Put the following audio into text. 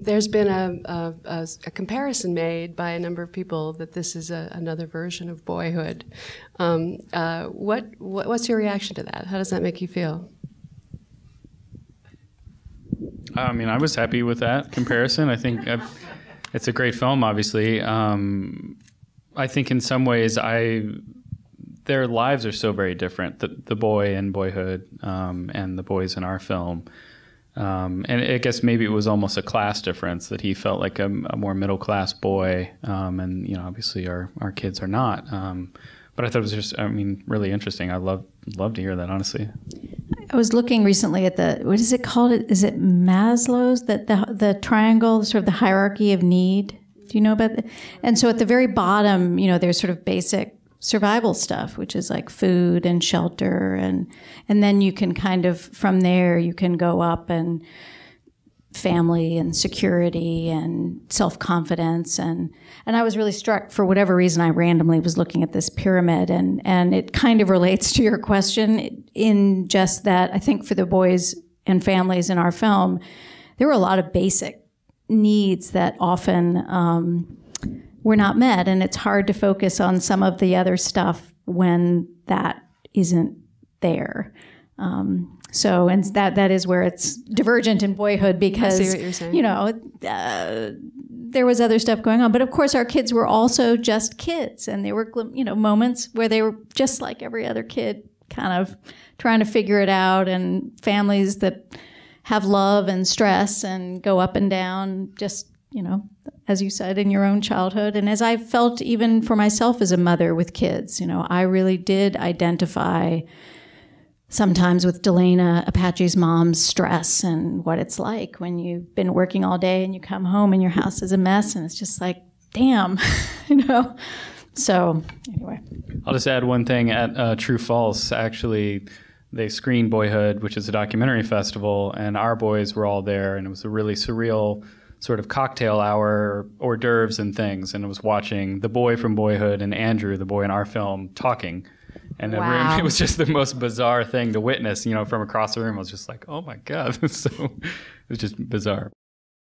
there's been a comparison made by a number of people that this is another version of Boyhood. What's your reaction to that? How does that make you feel? I mean, I was happy with that comparison. I think it's a great film, obviously. I think in some ways their lives are so very different, the boy in Boyhood and the boys in our film. And I guess maybe it was almost a class difference, that he felt like a more middle-class boy, and, you know, obviously our kids are not. But I thought it was just, I mean, really interesting. I'd love to hear that, honestly. I was looking recently at what is it called? Is it Maslow's, the triangle, sort of the hierarchy of need? Do you know about that? And so at the very bottom, you know, there's sort of basic survival stuff, which is like food and shelter, and then you can kind of, from there, you can go up and family and security and self-confidence. And I was really struck, for whatever reason, I randomly was looking at this pyramid, and it kind of relates to your question in just that I think for the boys and families in our film, there were a lot of basic needs that often were not met, and it's hard to focus on some of the other stuff when that isn't there. So, and that is where it's divergent in Boyhood, because, I see what you're saying. You know, there was other stuff going on. But of course, our kids were also just kids, and there were, you know, moments where they were just like every other kid, kind of trying to figure it out, and families that have love and stress and go up and down, just, you know, as you said, in your own childhood. And as I felt even for myself as a mother with kids, you know, I really did identify sometimes with Delana, Apache's mom's, stress and what it's like when you've been working all day and you come home and your house is a mess, and it's just like, damn, you know. So anyway. I'll just add one thing. At True False, actually, they screened Boyhood, which is a documentary festival, and our boys were all there, and it was a really surreal sort of cocktail hour, hors d'oeuvres and things, and I was watching the boy from Boyhood and Andrew, the boy in our film, talking. And wow. It was just the most bizarre thing to witness, you know, from across the room. I was just like, oh my God. So it was just bizarre.